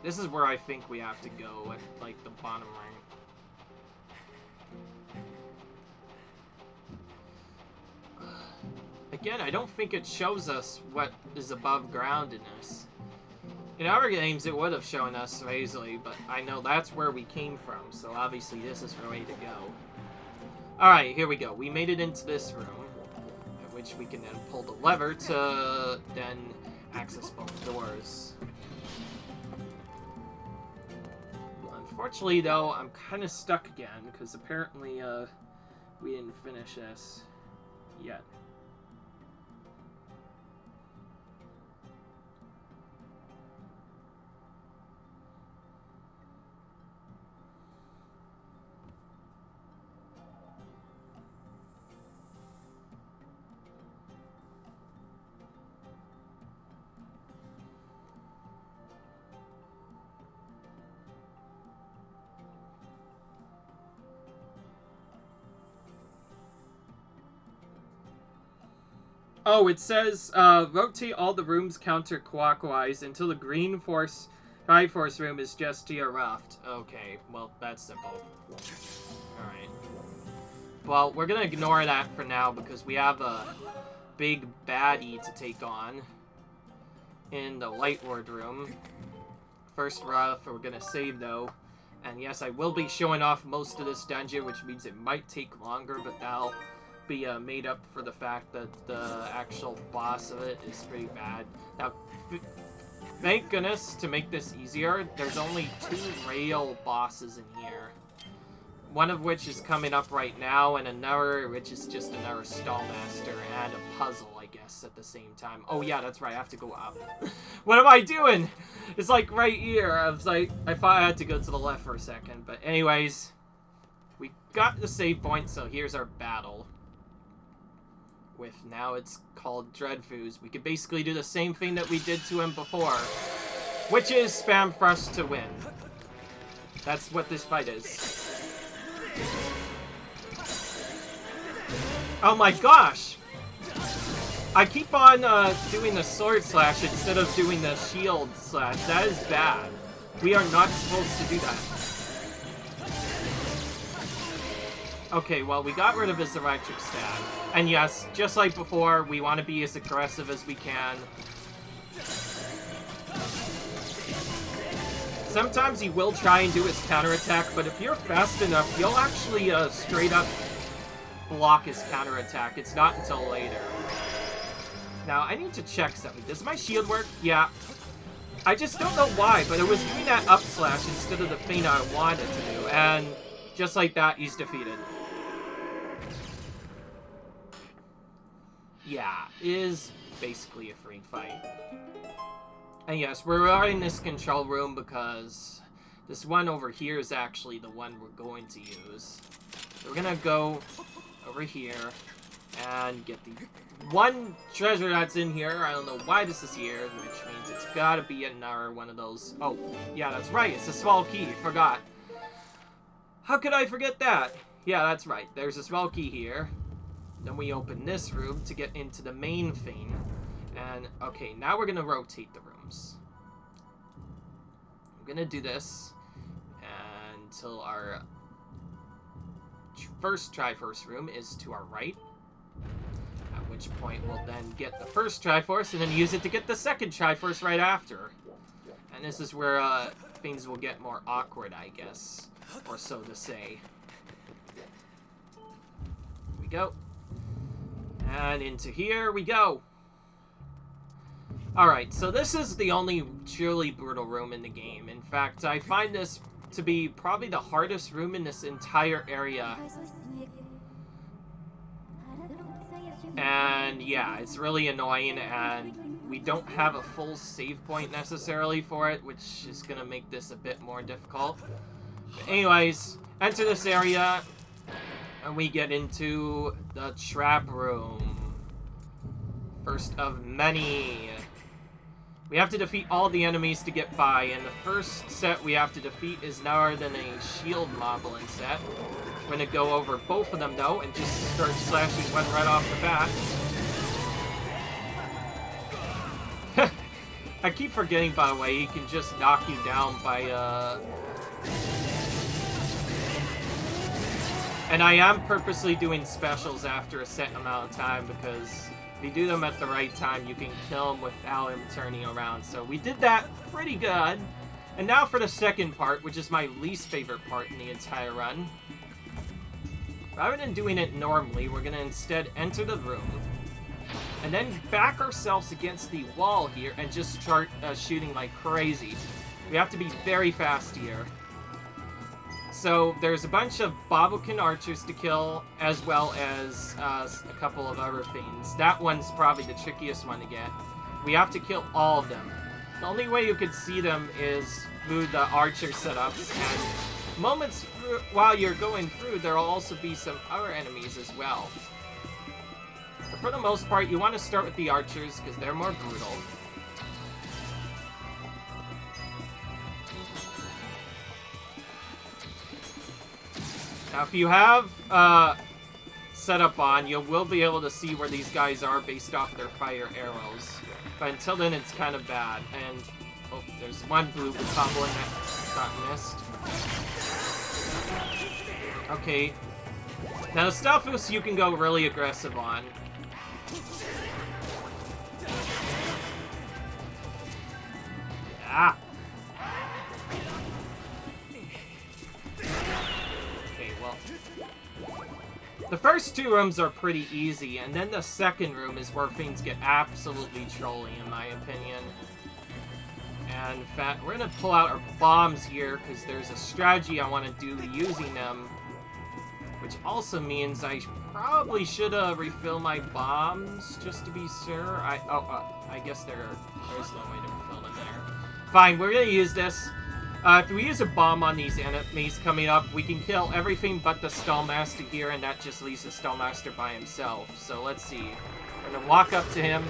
This is where I think we have to go, at, like, the bottom right. Again, I don't think it shows us what is above ground in this. In other games, it would have shown us so easily, but I know that's where we came from, so obviously this is the way to go. Alright, here we go. We made it into this room, at which we can then pull the lever to then access both doors. Unfortunately, though, I'm kind of stuck again, because apparently we didn't finish this yet. Oh, it says, rotate all the rooms counterclockwise until the green Triforce room is just to your left. Okay, well, that's simple. Alright. Well, we're gonna ignore that for now because we have a big baddie to take on in the Light Ward room. First rough, we're gonna save, though. And yes, I will be showing off most of this dungeon, which means it might take longer, but that'll be made up for the fact that the actual boss of it is pretty bad. Now, thank goodness, to make this easier, there's only 2 real bosses in here. One of which is coming up right now, and another which is just another Stallmaster and a puzzle, I guess, at the same time. Oh yeah, that's right, I have to go up. What am I doing? It's like right here. I was like, I thought I had to go to the left for a second, but anyways, we got the save point, so here's our battle. With now it's called Dreadfooz. We could basically do the same thing that we did to him before, which is spam thrust to win. That's what this fight is. Oh my gosh! I keep on doing the sword slash instead of doing the shield slash. That is bad. We are not supposed to do that. Okay, well, we got rid of his electric stab. And yes, just like before, we want to be as aggressive as we can. Sometimes he will try and do his counterattack, but if you're fast enough, you'll actually straight up block his counterattack. It's not until later. Now, I need to check something. Does my shield work? Yeah. I just don't know why, but it was doing that up slash instead of the feint I wanted to do. And just like that, he's defeated. Yeah, it is basically a free fight. And yes, we're in this control room because this one over here is actually the one we're going to use. We're gonna go over here and get the one treasure that's in here. I don't know why this is here, which means it's gotta be another one of those. Oh, yeah, that's right. It's a small key. Forgot. How could I forget that? Yeah, that's right. There's a small key here. Then we open this room to get into the main thing. And, okay, now we're gonna rotate the rooms. I'm gonna do this until our first Triforce room is to our right. At which point we'll then get the first Triforce and then use it to get the second Triforce right after. And this is where things will get more awkward, I guess. Or so to say. Here we go. And into here we go. Alright, so this is the only truly brutal room in the game. In fact, I find this to be probably the hardest room in this entire area. And yeah, it's really annoying, and we don't have a full save point necessarily for it, which is going to make this a bit more difficult. But anyways, enter this area, and we get into the trap room. First of many. We have to defeat all the enemies to get by, and the first set we have to defeat is none other than a shield moblin set. We're going to go over both of them, though, and just start slashing one right off the bat. I keep forgetting, by the way, he can just knock you down by, And I am purposely doing specials after a set amount of time, because if you do them at the right time, you can kill him without him turning around. So we did that pretty good. And now for the second part, which is my least favorite part in the entire run. Rather than doing it normally, we're going to instead enter the room. And then back ourselves against the wall here and just start shooting like crazy. We have to be very fast here. So there's a bunch of Bobblekin archers to kill, as well as a couple of other things. That one's probably the trickiest one to get. We have to kill all of them. The only way you could see them is through the archer setups, and moments while you're going through, there will also be some other enemies as well. But for the most part, you want to start with the archers, because they're more brutal. Now, if you have setup on, you will be able to see where these guys are based off their fire arrows. But until then, it's kind of bad. And, oh, there's one blue goblin that got missed. Okay. Now, the Stalfos you can go really aggressive on. Ah! The first two rooms are pretty easy, and then the second room is where things get absolutely trolly, in my opinion. And in fact, we're going to pull out our bombs here, because there's a strategy I want to do using them. Which also means I probably should refill my bombs, just to be sure. I guess there's no way to refill them there. Fine, we're going to use this. If we use a bomb on these enemies coming up, we can kill everything but the Stallmaster here, and that just leaves the Stallmaster by himself. So let's see. We're going to walk up to him,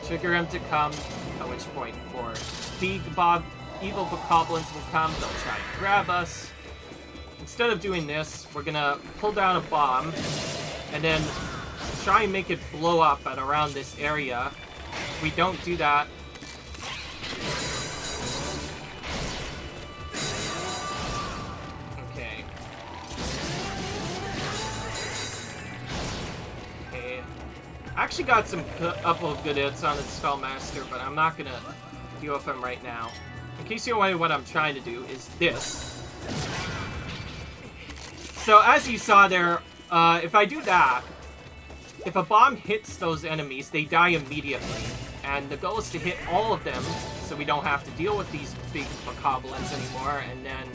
trigger him to come, at which point more evil bokoblins will come. They'll try and grab us. Instead of doing this, we're going to pull down a bomb, and then try and make it blow up at around this area. If we don't do that, I actually got some couple of good hits on the Spellmaster, but I'm not gonna deal with them right now. In case you're wondering what I'm trying to do, is this. So as you saw there, if I do that, if a bomb hits those enemies, they die immediately. And the goal is to hit all of them, so we don't have to deal with these big bokoblins anymore, and then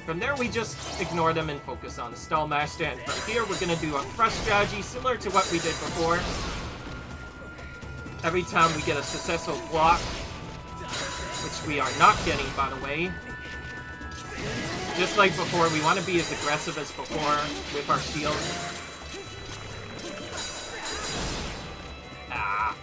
from there we just ignore them and focus on the Spellmaster, and from here we're gonna do a fresh strategy similar to what we did before. Every time we get a successful block, which we are not getting, by the way. Just like before, we want to be as aggressive as before with our shield. Ah.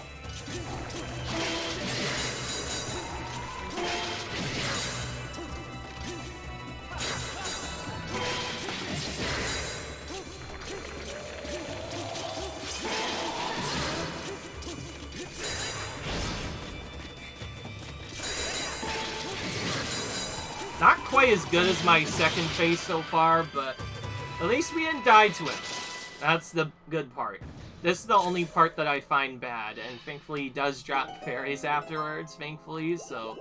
Not quite as good as my second phase so far, but at least we didn't die to it. That's the good part. This is the only part that I find bad, and thankfully he does drop fairies afterwards, thankfully, so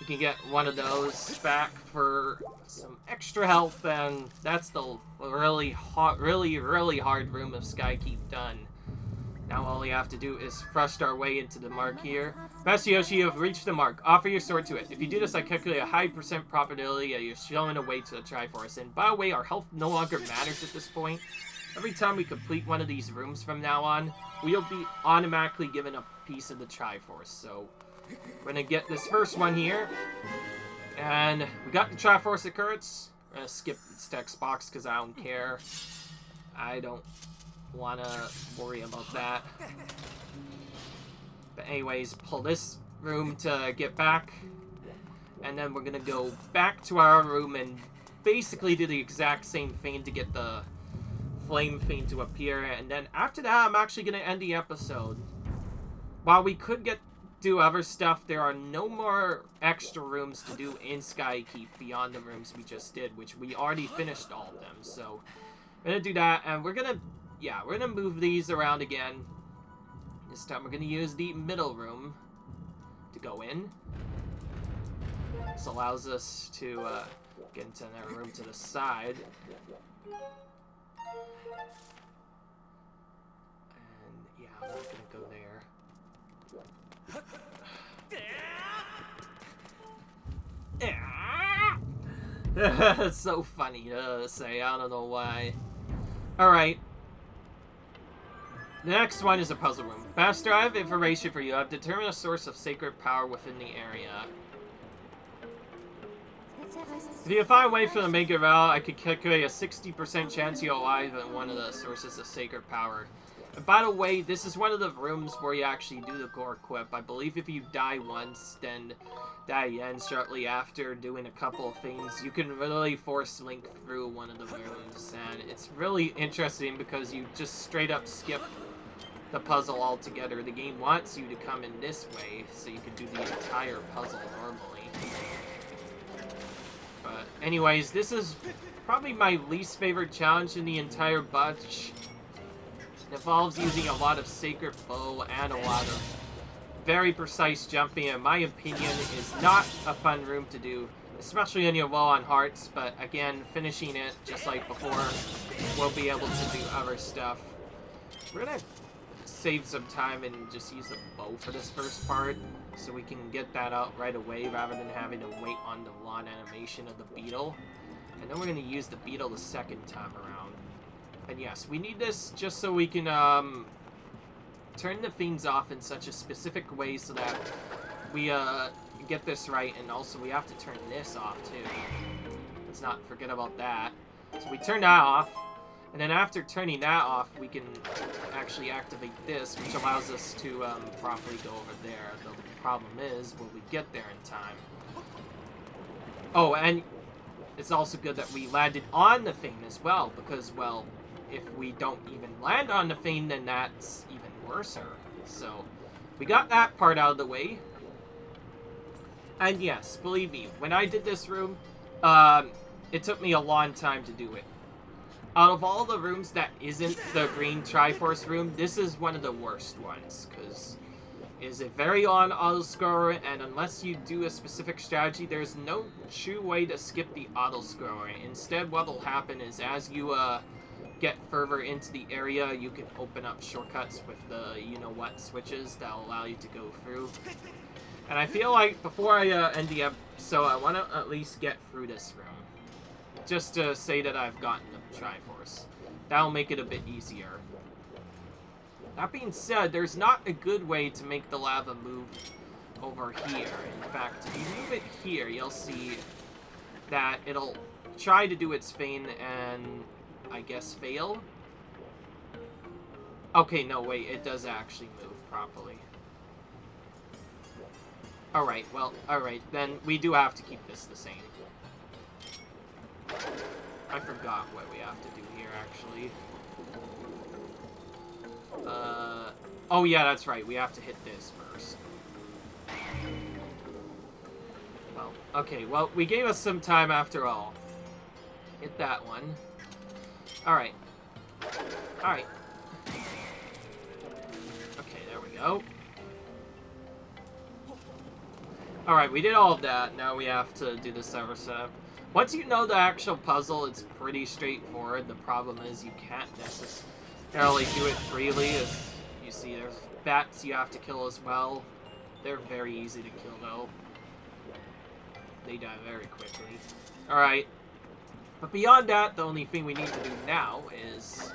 we can get one of those back for some extra health, and that's the really hard room of Skykeep done. Now all we have to do is thrust our way into the mark here. Master Yoshi, you have reached the mark. Offer your sword to it. If you do this, I calculate a high % probability that you're showing a way to the Triforce. And by the way, our health no longer matters at this point. Every time we complete one of these rooms from now on, we'll be automatically given a piece of the Triforce. So we're going to get this first one here. And we got the Triforce occurrence. I'm going to skip its text box because I don't care. I don't want to worry about that. But anyways, pull this room to get back. And then we're going to go back to our room and basically do the exact same thing to get the flame thing to appear. And then after that, I'm actually going to end the episode. While we could do other stuff, there are no more extra rooms to do in Skykeep beyond the rooms we just did, which we already finished all of them. So we're going to do that, and we're going to move these around again. This time we're going to use the middle room to go in. This allows us to get into that room to the side. And yeah, I'm not going to go there. It's so funny to say, I don't know why. Alright. The next one is a puzzle room. Master, I have information for you. I've determined a source of sacred power within the area. If you find a way for the Mega Val, I could calculate a 60% chance you'll alive in one of the sources of sacred power. And by the way, this is one of the rooms where you actually do the core equip. I believe if you die once, then die again shortly after doing a couple of things, you can really force Link through one of the rooms. And it's really interesting because you just straight up skip the puzzle altogether. The game wants you to come in this way so you can do the entire puzzle normally. But anyways, this is probably my least favorite challenge in the entire bunch. It involves using a lot of sacred bow and a lot of very precise jumping. In my opinion, is not a fun room to do, especially when you're low on hearts. But again, finishing it just like before, we'll be able to do other stuff. We're gonna save some time and just use the bow for this first part, so we can get that out right away rather than having to wait on the lawn animation of the beetle. And then we're gonna use the beetle the second time around. And yes, we need this just so we can turn the things off in such a specific way so that we get this right, and also we have to turn this off too. Let's not forget about that. So we turn that off, and then after turning that off, we can actually activate this, which allows us to properly go over there. The problem is, will we get there in time? Oh, and it's also good that we landed on the thing as well, because, well, if we don't even land on the thing, then that's even worser. So, we got that part out of the way. And yes, believe me, when I did this room, it took me a long time to do it. Out of all the rooms that isn't the green Triforce room, this is one of the worst ones, because it is a very long auto-scroller, and unless you do a specific strategy, there's no true way to skip the auto-scroller. Instead, what will happen is as you get further into the area, you can open up shortcuts with the you-know-what switches that will allow you to go through. And I feel like before I end the episode, I want to at least get through this room. Just to say that I've gotten the Triforce. That'll make it a bit easier. That being said, there's not a good way to make the lava move over here. In fact, if you move it here, you'll see that it'll try to do its thing and, I guess, fail. Okay, no, wait, it does actually move properly. Alright, well, alright, then we do have to keep this the same. I forgot what we have to do here, actually. Oh yeah, that's right, we have to hit this first. Well, okay, well, we gave us some time after all. Hit that one. Alright. Alright. Okay, there we go. Alright, we did all of that, now we have to do this other setup. Once you know the actual puzzle, it's pretty straightforward. The problem is you can't necessarily do it freely. As you see, there's bats you have to kill as well. They're very easy to kill, though. They die very quickly. Alright. But beyond that, the only thing we need to do now is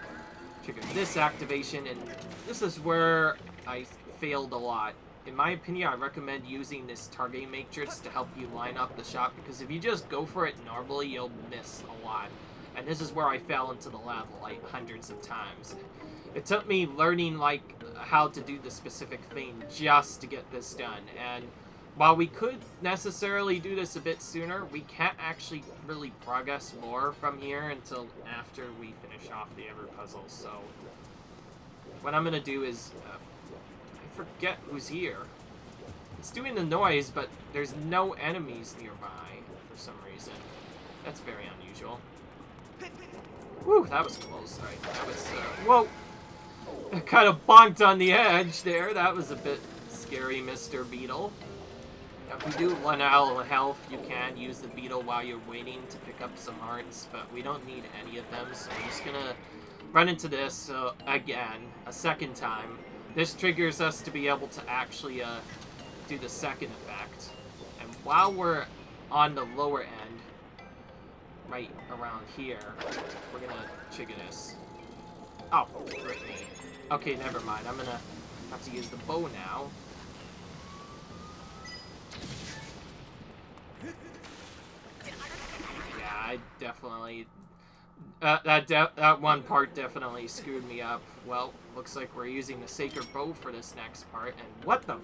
trigger this activation, and this is where I failed a lot. In my opinion, I recommend using this targeting matrix to help you line up the shot, because if you just go for it normally, you'll miss a lot. And this is where I fell into the lava, like, hundreds of times. It took me learning, like, how to do the specific thing just to get this done. And while we could necessarily do this a bit sooner, we can't actually really progress more from here until after we finish off the other puzzles. So what I'm going to do is... forget who's here. It's doing the noise, but there's no enemies nearby for some reason. That's very unusual. Whew, that was close. Right, that was, whoa! I kind of bonked on the edge there. That was a bit scary, Mr. Beetle. Now, if you do run out of health, you can use the beetle while you're waiting to pick up some hearts, but we don't need any of them, so I'm just gonna run into this again, a second time. This triggers us to be able to actually do the second effect. And while we're on the lower end, right around here, we're gonna trigger this. Oh, frick me. Okay, never mind. I'm gonna have to use the bow now. Yeah, I definitely... that one part definitely screwed me up. Well, looks like we're using the sacred bow for this next part, and what the...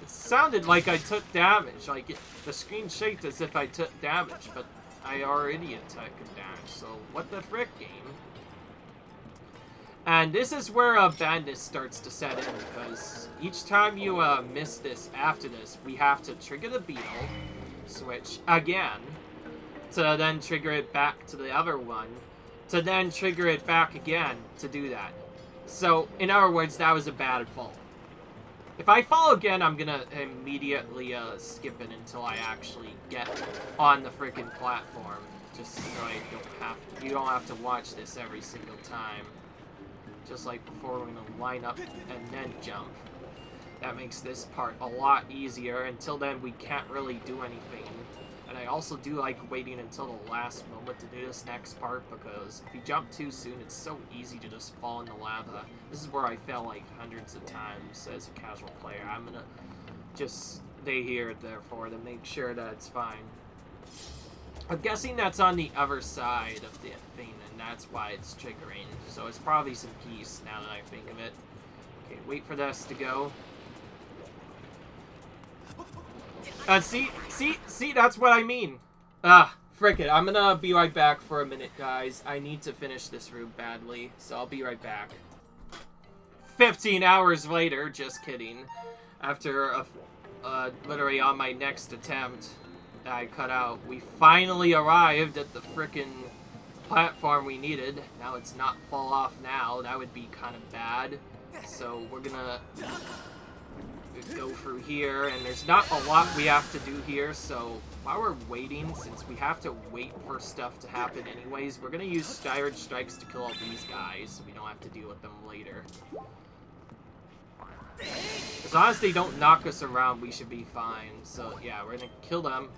It sounded like I took damage, like the screen shaked as if I took damage, but I already took damage, so what the frick, game? And this is where badness starts to set in, because each time you miss this after this, we have to trigger the beetle, switch again, to then trigger it back to the other one, to then trigger it back again to do that. So, in other words, that was a bad fall. If I fall again, I'm gonna immediately skip it until I actually get on the freaking platform, just so I don't have to, you don't have to watch this every single time. Just like before, we're gonna line up and then jump. That makes this part a lot easier. Until then, we can't really do anything. And I also do like waiting until the last moment to do this next part, because if you jump too soon, it's so easy to just fall in the lava. This is where I fell like hundreds of times as a casual player. I'm gonna just stay here, therefore, to make sure that it's fine. I'm guessing that's on the other side of the thing, and that's why it's triggering. So it's probably some peace now that I think of it. Okay, wait for this to go. See, that's what I mean. Frick it. I'm gonna be right back for a minute, guys. I need to finish this room badly, so I'll be right back. 15 hours later, just kidding. After, literally on my next attempt that I cut out, we finally arrived at the frickin' platform we needed. Now it's not fall off now. That would be kind of bad. So we're gonna go through here, and there's not a lot we have to do here, so while we're waiting, since we have to wait for stuff to happen anyways, we're gonna use Skyward Strikes to kill all these guys, so we don't have to deal with them later. As long as they don't knock us around, we should be fine. So yeah, we're gonna kill them.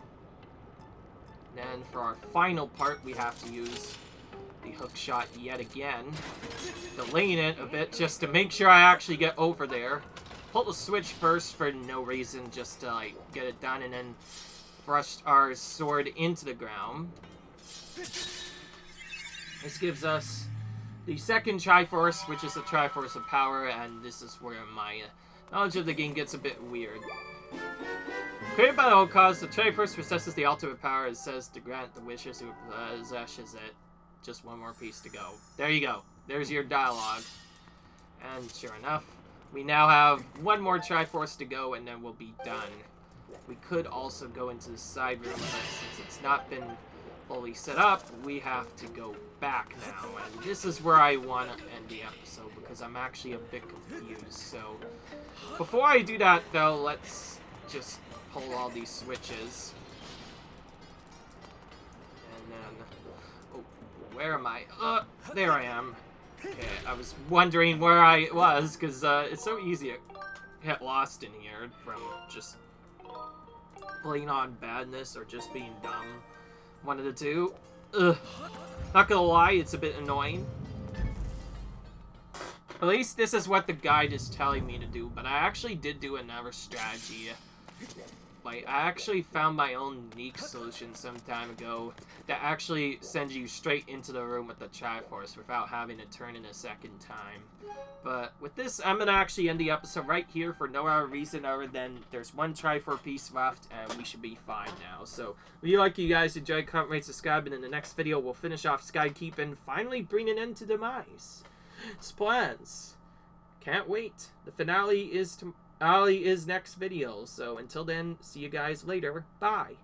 Then for our final part, we have to use the hook shot yet again, delaying it a bit just to make sure I actually get over there. Pull the switch first for no reason, just to like get it done, and then thrust our sword into the ground. This gives us the second Triforce, which is the Triforce of Power, and this is where my knowledge of the game gets a bit weird. Created by the whole cause, the Triforce possesses the ultimate power. It says to grant the wishes who possesses it. Just one more piece to go. There you go. There's your dialogue. And sure enough, we now have one more Triforce to go, and then we'll be done. We could also go into the side room, but since it's not been fully set up, we have to go back now. And this is where I want to end the episode, because I'm actually a bit confused. So, before I do that, though, let's just pull all these switches. And then... oh, where am I? There I am. Okay, I was wondering where I was, because it's so easy to get lost in here from just playing on badness or just being dumb. One of the two. Ugh. Not gonna lie, it's a bit annoying. At least this is what the guide is telling me to do, but I actually did do another strategy. Like, I actually found my own unique solution some time ago that actually sends you straight into the room with the Triforce without having to turn in a second time. But with this, I'm going to actually end the episode right here for no other reason other than there's one Triforce piece left and we should be fine now. So, if you like, you guys enjoyed, comment, rate, subscribe, and in the next video we'll finish off Skykeep and finally bring an end to Demise. Plans. Can't wait. The finale is next video, so until then, see you guys later. Bye.